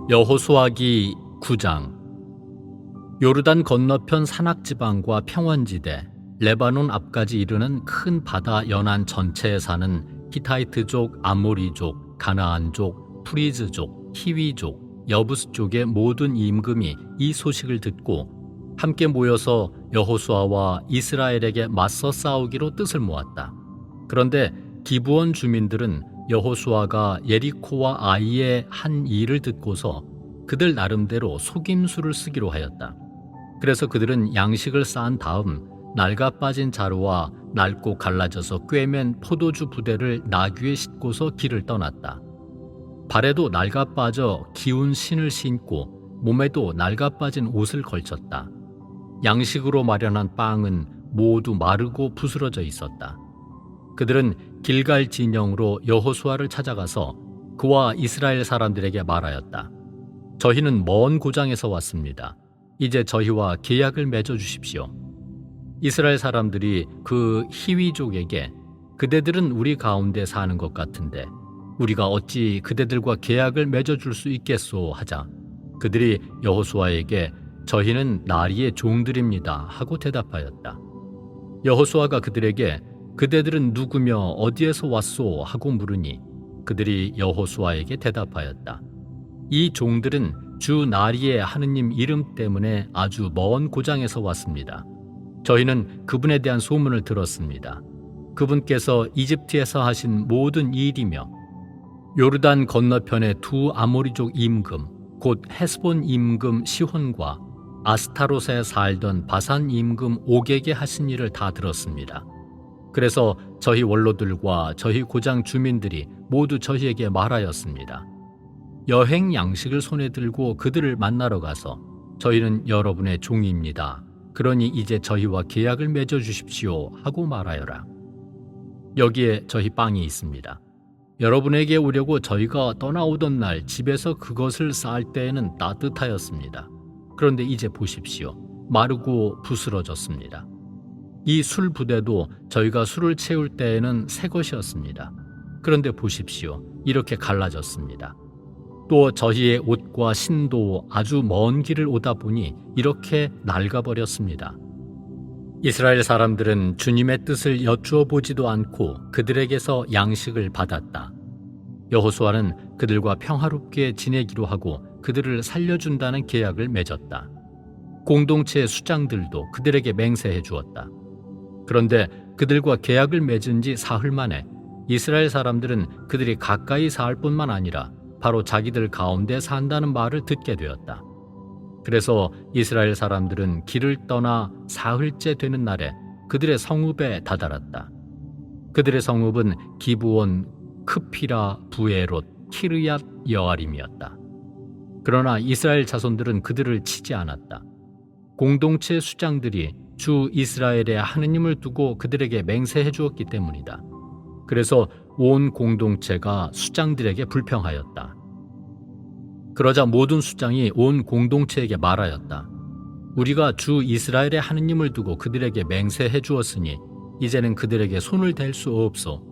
여호수아기 9장. 요르단 건너편 산악지방과 평원지대, 레바논 앞까지 이르는 큰 바다 연안 전체에 사는 히타이트족, 아모리족, 가나안족, 프리즈족, 히위족, 여부스족의 모든 임금이 이 소식을 듣고 함께 모여서 여호수아와 이스라엘에게 맞서 싸우기로 뜻을 모았다. 그런데 기브온 주민들은 여호수아가 예리코와 아이의 한 일을 듣고서 그들 나름대로 속임수를 쓰기로 하였다. 그래서 그들은 양식을 쌓은 다음 낡아 빠진 자루와 낡고 갈라져서 꿰맨 포도주 부대를 나귀에 싣고서 길을 떠났다. 발에도 낡아 빠져 기운 신을 신고 몸에도 낡아 빠진 옷을 걸쳤다. 양식으로 마련한 빵은 모두 마르고 부스러져 있었다. 그들은 길갈 진영으로 여호수아를 찾아가서 그와 이스라엘 사람들에게 말하였다. 저희는 먼 고장에서 왔습니다. 이제 저희와 계약을 맺어 주십시오. 이스라엘 사람들이 그 히위족에게 그대들은 우리 가운데 사는 것 같은데 우리가 어찌 그대들과 계약을 맺어 줄 수 있겠소 하자 그들이 여호수아에게 저희는 나리의 종들입니다 하고 대답하였다. 여호수아가 그들에게 그대들은 누구며 어디에서 왔소 하고 물으니 그들이 여호수아에게 대답하였다. 이 종들은 주 나리의 하느님 이름 때문에 아주 먼 고장에서 왔습니다. 저희는 그분에 대한 소문을 들었습니다. 그분께서 이집트에서 하신 모든 일이며 요르단 건너편의 두 아모리족 임금 곧 헤스본 임금 시혼과 아스타롯에 살던 바산 임금 옥에게 하신 일을 다 들었습니다. 그래서 저희 원로들과 저희 고장 주민들이 모두 저희에게 말하였습니다. 여행 양식을 손에 들고 그들을 만나러 가서 저희는 여러분의 종입니다. 그러니 이제 저희와 계약을 맺어 주십시오 하고 말하여라. 여기에 저희 빵이 있습니다. 여러분에게 오려고 저희가 떠나오던 날 집에서 그것을 쌓을 때에는 따뜻하였습니다. 그런데 이제 보십시오. 마르고 부스러졌습니다. 이 술 부대도 저희가 술을 채울 때에는 새 것이었습니다. 그런데 보십시오. 이렇게 갈라졌습니다. 또 저희의 옷과 신도 아주 먼 길을 오다 보니 이렇게 낡아버렸습니다. 이스라엘 사람들은 주님의 뜻을 여쭈어 보지도 않고 그들에게서 양식을 받았다. 여호수아는 그들과 평화롭게 지내기로 하고 그들을 살려준다는 계약을 맺었다. 공동체의 수장들도 그들에게 맹세해 주었다. 그런데 그들과 계약을 맺은 지 사흘 만에 이스라엘 사람들은 그들이 가까이 살 뿐만 아니라 바로 자기들 가운데 산다는 말을 듣게 되었다. 그래서 이스라엘 사람들은 길을 떠나 사흘째 되는 날에 그들의 성읍에 다다랐다. 그들의 성읍은 기브온, 크피라, 부에롯, 키르얏 여아림이었다. 그러나 이스라엘 자손들은 그들을 치지 않았다. 공동체 수장들이 주 이스라엘의 하느님을 두고 그들에게 맹세해 주었기 때문이다. 그래서 온 공동체가 수장들에게 불평하였다. 그러자 모든 수장이 온 공동체에게 말하였다. 우리가 주 이스라엘의 하느님을 두고 그들에게 맹세해 주었으니 이제는 그들에게 손을 댈 수 없소.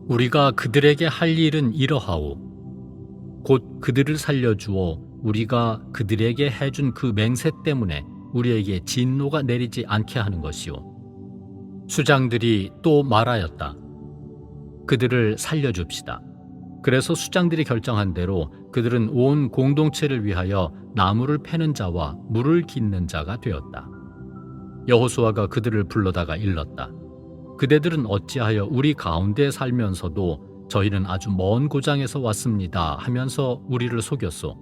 우리가 그들에게 할 일은 이러하오. 곧 그들을 살려주어 우리가 그들에게 해준 그 맹세 때문에 우리에게 진노가 내리지 않게 하는 것이오. 수장들이 또 말하였다. 그들을 살려줍시다. 그래서 수장들이 결정한 대로 그들은 온 공동체를 위하여 나무를 패는 자와 물을 깃는 자가 되었다. 여호수아가 그들을 불러다가 일렀다. 그대들은 어찌하여 우리 가운데 살면서도 저희는 아주 먼 고장에서 왔습니다 하면서 우리를 속였소.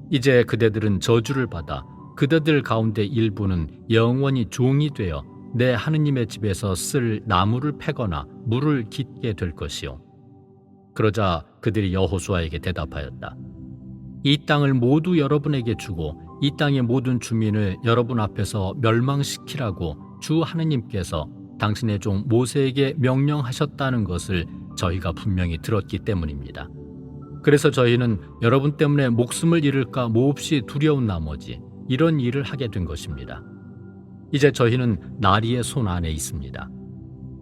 이제 그대들은 저주를 받아 그대들 가운데 일부는 영원히 종이 되어 내 하느님의 집에서 쓸 나무를 패거나 물을 깃게 될 것이요. 그러자 그들이 여호수아에게 대답하였다. 이 땅을 모두 여러분에게 주고 이 땅의 모든 주민을 여러분 앞에서 멸망시키라고 주 하느님께서 당신의 종 모세에게 명령하셨다는 것을 저희가 분명히 들었기 때문입니다. 그래서 저희는 여러분 때문에 목숨을 잃을까 몹시 두려운 나머지 이런 일을 하게 된 것입니다. 이제 저희는 나리의 손 안에 있습니다.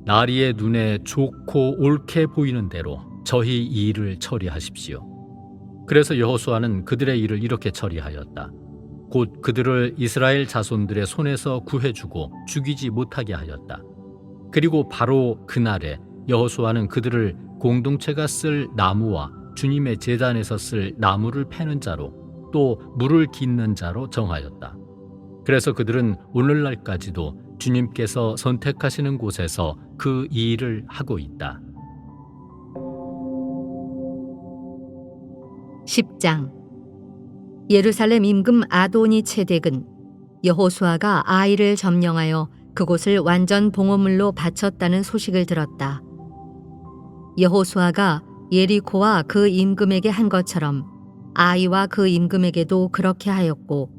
나리의 눈에 좋고 옳게 보이는 대로 저희 이 일을 처리하십시오. 그래서 여호수아는 그들의 일을 이렇게 처리하였다. 곧 그들을 이스라엘 자손들의 손에서 구해주고 죽이지 못하게 하였다. 그리고 바로 그날에 여호수아는 그들을 공동체가 쓸 나무와 주님의 제단에서 쓸 나무를 패는 자로 또 물을 깃는 자로 정하였다. 그래서 그들은 오늘날까지도 주님께서 선택하시는 곳에서 그 일을 하고 있다. 10장. 예루살렘 임금 아도니 체덱은 여호수아가 아이를 점령하여 그곳을 완전 봉헌물로 바쳤다는 소식을 들었다. 여호수아가 예리코와 그 임금에게 한 것처럼 아이와 그 임금에게도 그렇게 하였고,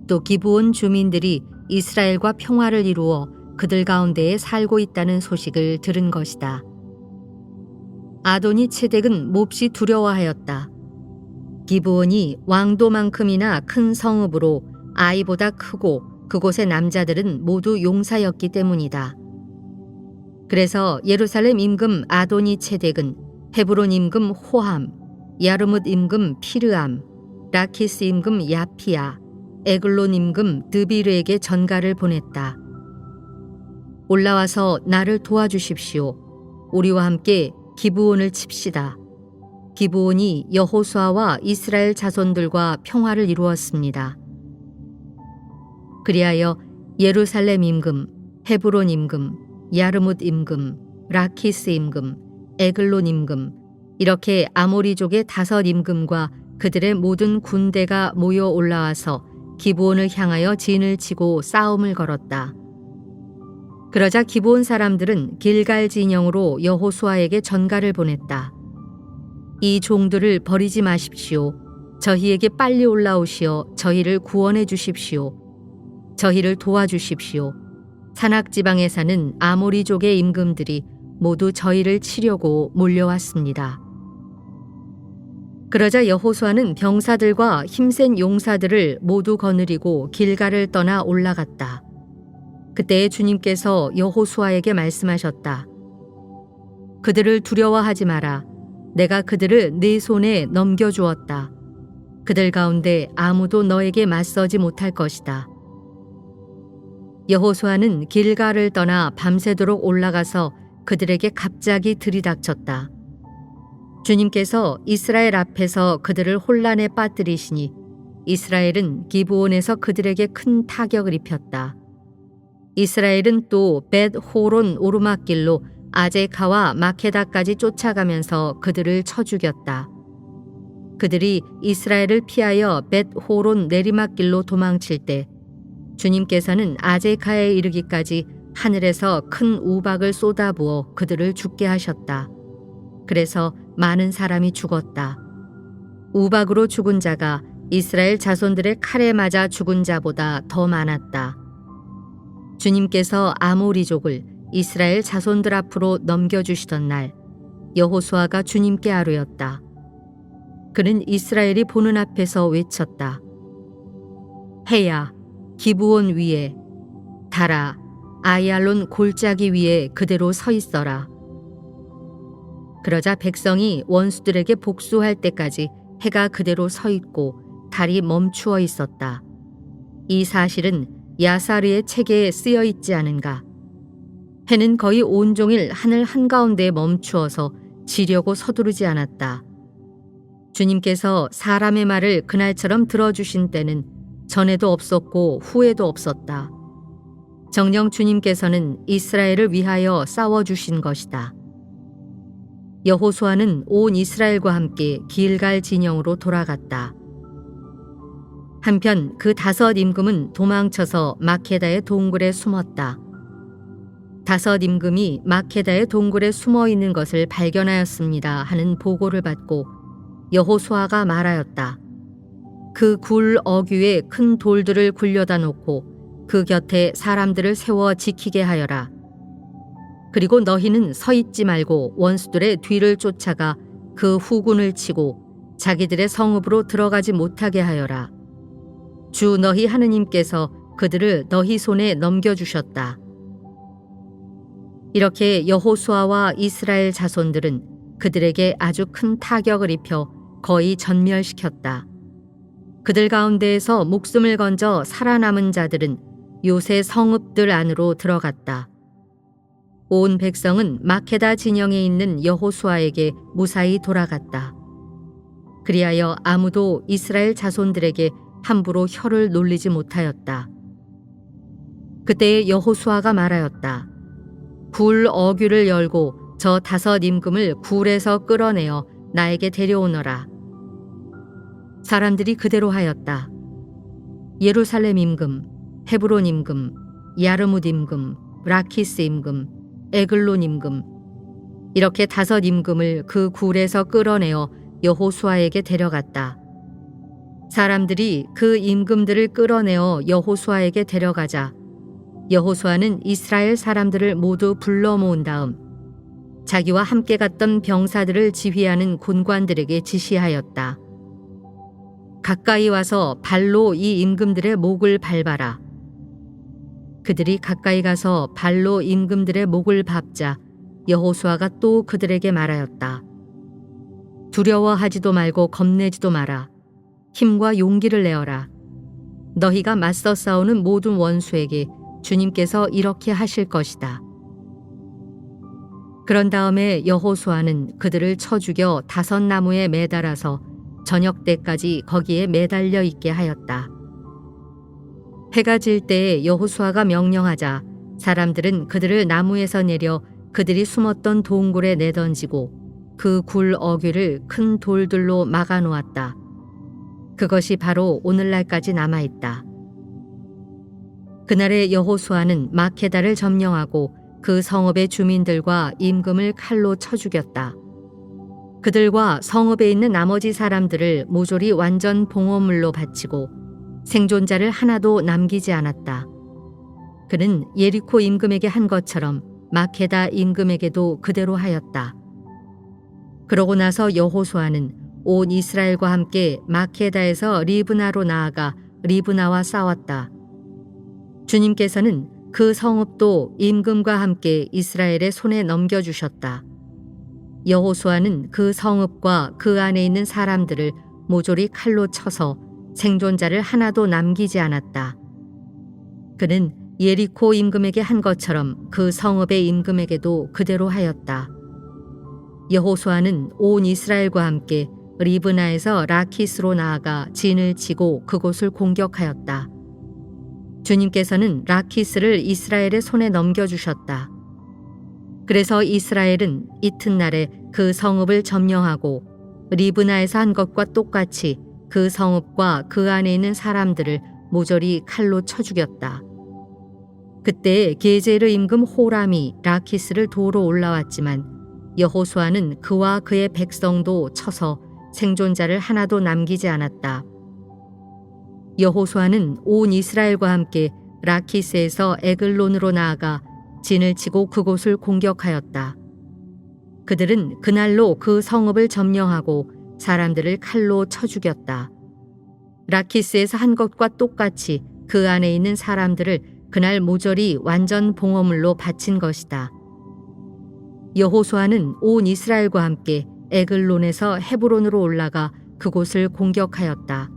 또 기브온 주민들이 이스라엘과 평화를 이루어 그들 가운데에 살고 있다는 소식을 들은 것이다. 아도니 체덱은 몹시 두려워하였다. 기브온이 왕도만큼이나 큰 성읍으로 아이보다 크고 그곳의 남자들은 모두 용사였기 때문이다. 그래서 예루살렘 임금 아도니 체덱은 헤브론 임금 호함, 야르뭇 임금 피르암, 라키스 임금 야피아, 에글론 임금 드비르에게 전가를 보냈다. 올라와서 나를 도와주십시오. 우리와 함께 기브온을 칩시다. 기브온이 여호수아와 이스라엘 자손들과 평화를 이루었습니다. 그리하여 예루살렘 임금, 헤브론 임금, 야르뭇 임금, 라키스 임금, 에글론 임금, 이렇게 아모리족의 5 임금과 그들의 모든 군대가 모여 올라와서 기브온을 향하여 진을 치고 싸움을 걸었다. 그러자 기브온 사람들은 길갈 진영으로 여호수아에게 전가를 보냈다. 이 종들을 버리지 마십시오. 저희에게 빨리 올라오시어 저희를 구원해 주십시오. 저희를 도와주십시오. 산악지방에 사는 아모리족의 임금들이 모두 저희를 치려고 몰려왔습니다. 그러자 여호수아는 병사들과 힘센 용사들을 모두 거느리고 길갈을 떠나 올라갔다. 그때 주님께서 여호수아에게 말씀하셨다. 그들을 두려워하지 마라. 내가 그들을 네 손에 넘겨주었다. 그들 가운데 아무도 너에게 맞서지 못할 것이다. 여호수아는 길갈을 떠나 밤새도록 올라가서 그들에게 갑자기 들이닥쳤다. 주님께서 이스라엘 앞에서 그들을 혼란에 빠뜨리시니 이스라엘은 기브온에서 그들에게 큰 타격을 입혔다. 이스라엘은 또 벳 호론 오르막길로 아제카와 마케다까지 쫓아가면서 그들을 쳐 죽였다. 그들이 이스라엘을 피하여 벳 호론 내리막길로 도망칠 때 주님께서는 아제카에 이르기까지 하늘에서 큰 우박을 쏟아부어 그들을 죽게 하셨다. 그래서 많은 사람이 죽었다. 우박으로 죽은 자가 이스라엘 자손들의 칼에 맞아 죽은 자보다 더 많았다. 주님께서 아모리족을 이스라엘 자손들 앞으로 넘겨주시던 날 여호수아가 주님께 아뢰었다. 그는 이스라엘이 보는 앞에서 외쳤다. 해야 기브온 위에, 달아 아이알론 골짜기 위에 그대로 서 있어라. 그러자 백성이 원수들에게 복수할 때까지 해가 그대로 서 있고 달이 멈추어 있었다. 이 사실은 야사르의 책에 쓰여 있지 않은가? 해는 거의 온종일 하늘 한가운데에 멈추어서 지려고 서두르지 않았다. 주님께서 사람의 말을 그날처럼 들어주신 때는 전에도 없었고 후에도 없었다. 정녕 주님께서는 이스라엘을 위하여 싸워주신 것이다. 여호수아는 온 이스라엘과 함께 길갈 진영으로 돌아갔다. 한편 그 5 임금은 도망쳐서 마케다의 동굴에 숨었다. 5 임금이 마케다의 동굴에 숨어 있는 것을 발견하였습니다 하는 보고를 받고 여호수아가 말하였다. 그 굴 어귀에 큰 돌들을 굴려다 놓고 그 곁에 사람들을 세워 지키게 하여라. 그리고 너희는 서 있지 말고 원수들의 뒤를 쫓아가 그 후군을 치고 자기들의 성읍으로 들어가지 못하게 하여라. 주 너희 하느님께서 그들을 너희 손에 넘겨주셨다. 이렇게 여호수아와 이스라엘 자손들은 그들에게 아주 큰 타격을 입혀 거의 전멸시켰다. 그들 가운데에서 목숨을 건져 살아남은 자들은 요새 성읍들 안으로 들어갔다. 온 백성은 마케다 진영에 있는 여호수아에게 무사히 돌아갔다. 그리하여 아무도 이스라엘 자손들에게 함부로 혀를 놀리지 못하였다. 그때 여호수아가 말하였다. 굴 어귀를 열고 저 5 임금을 굴에서 끌어내어 나에게 데려오너라. 사람들이 그대로 하였다. 예루살렘 임금, 헤브론 임금, 야르뭇 임금, 라키스 임금, 에글론 임금, 이렇게 5 임금을 그 굴에서 끌어내어 여호수아에게 데려갔다. 사람들이 그 임금들을 끌어내어 여호수아에게 데려가자 여호수아는 이스라엘 사람들을 모두 불러 모은 다음 자기와 함께 갔던 병사들을 지휘하는 군관들에게 지시하였다. 가까이 와서 발로 이 임금들의 목을 밟아라. 그들이 가까이 가서 발로 임금들의 목을 밟자 여호수아가 또 그들에게 말하였다. 두려워하지도 말고 겁내지도 마라. 힘과 용기를 내어라. 너희가 맞서 싸우는 모든 원수에게 주님께서 이렇게 하실 것이다. 그런 다음에 여호수아는 그들을 쳐 죽여 5 나무에 매달아서 저녁 때까지 거기에 매달려 있게 하였다. 해가 질 때에 여호수아가 명령하자 사람들은 그들을 나무에서 내려 그들이 숨었던 동굴에 내던지고 그 굴 어귀를 큰 돌들로 막아 놓았다. 그것이 바로 오늘날까지 남아있다. 그날에 여호수아는 마케다를 점령하고 그 성읍의 주민들과 임금을 칼로 쳐 죽였다. 그들과 성읍에 있는 나머지 사람들을 모조리 완전 봉헌물로 바치고 생존자를 하나도 남기지 않았다. 그는 예리코 임금에게 한 것처럼 마케다 임금에게도 그대로 하였다. 그러고 나서 여호수아는 온 이스라엘과 함께 마케다에서 리브나로 나아가 리브나와 싸웠다. 주님께서는 그 성읍도 임금과 함께 이스라엘의 손에 넘겨주셨다. 여호수아는 그 성읍과 그 안에 있는 사람들을 모조리 칼로 쳐서 생존자를 하나도 남기지 않았다. 그는 예리코 임금에게 한 것처럼 그 성읍의 임금에게도 그대로 하였다. 여호수아는 온 이스라엘과 함께 리브나에서 라키스로 나아가 진을 치고 그곳을 공격하였다. 주님께서는 라키스를 이스라엘의 손에 넘겨주셨다. 그래서 이스라엘은 이튿날에 그 성읍을 점령하고 리브나에서 한 것과 똑같이 그 성읍과 그 안에 있는 사람들을 모조리 칼로 쳐 죽였다. 그때 게제르 임금 호람이 라키스를 도로 올라왔지만 여호수아는 그와 그의 백성도 쳐서 생존자를 하나도 남기지 않았다. 여호수아는 온 이스라엘과 함께 라키스에서 에글론으로 나아가 진을 치고 그곳을 공격하였다. 그들은 그날로 그 성읍을 점령하고 사람들을 칼로 쳐 죽였다. 라키스에서 한 것과 똑같이 그 안에 있는 사람들을 그날 모조리 완전 봉헌물로 바친 것이다. 여호수아는 온 이스라엘과 함께 에글론에서 헤브론으로 올라가 그곳을 공격하였다.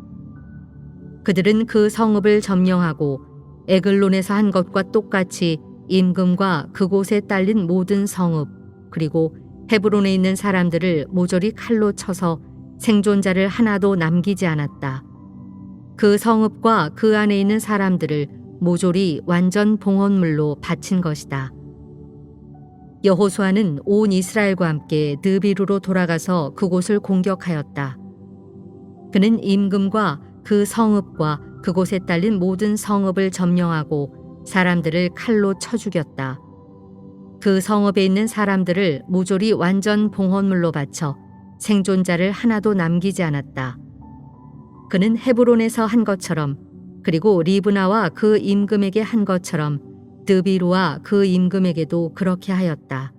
그들은 그 성읍을 점령하고 에글론에서 한 것과 똑같이 임금과 그곳에 딸린 모든 성읍 그리고 헤브론에 있는 사람들을 모조리 칼로 쳐서 생존자를 하나도 남기지 않았다. 그 성읍과 그 안에 있는 사람들을 모조리 완전 봉헌물로 바친 것이다. 여호수아는 온 이스라엘과 함께 드비루로 돌아가서 그곳을 공격하였다. 그는 임금과 그 성읍과 그곳에 딸린 모든 성읍을 점령하고 사람들을 칼로 쳐 죽였다. 그 성읍에 있는 사람들을 모조리 완전 봉헌물로 바쳐 생존자를 하나도 남기지 않았다. 그는 헤브론에서 한 것처럼 그리고 리브나와 그 임금에게 한 것처럼 드비루와 그 임금에게도 그렇게 하였다.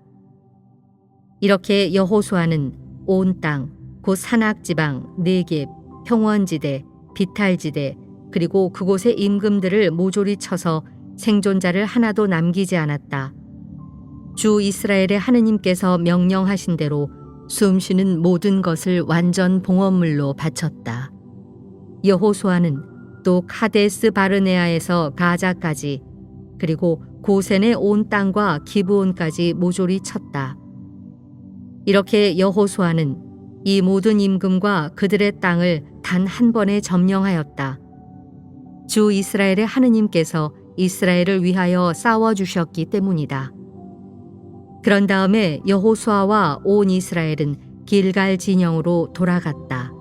이렇게 여호수아는 온 땅, 곧 산악지방, 네겝, 평원지대, 비탈지대 그리고 그곳의 임금들을 모조리 쳐서 생존자를 하나도 남기지 않았다. 주 이스라엘의 하느님께서 명령하신 대로 숨쉬는 모든 것을 완전 봉헌물로 바쳤다. 여호수아는 또 카데스 바르네아에서 가자까지 그리고 고센의 온 땅과 기브온까지 모조리 쳤다. 이렇게 여호수아는 이 모든 임금과 그들의 땅을 단 한 번에 점령하였다. 주 이스라엘의 하느님께서 이스라엘을 위하여 싸워주셨기 때문이다. 그런 다음에 여호수아와 온 이스라엘은 길갈 진영으로 돌아갔다.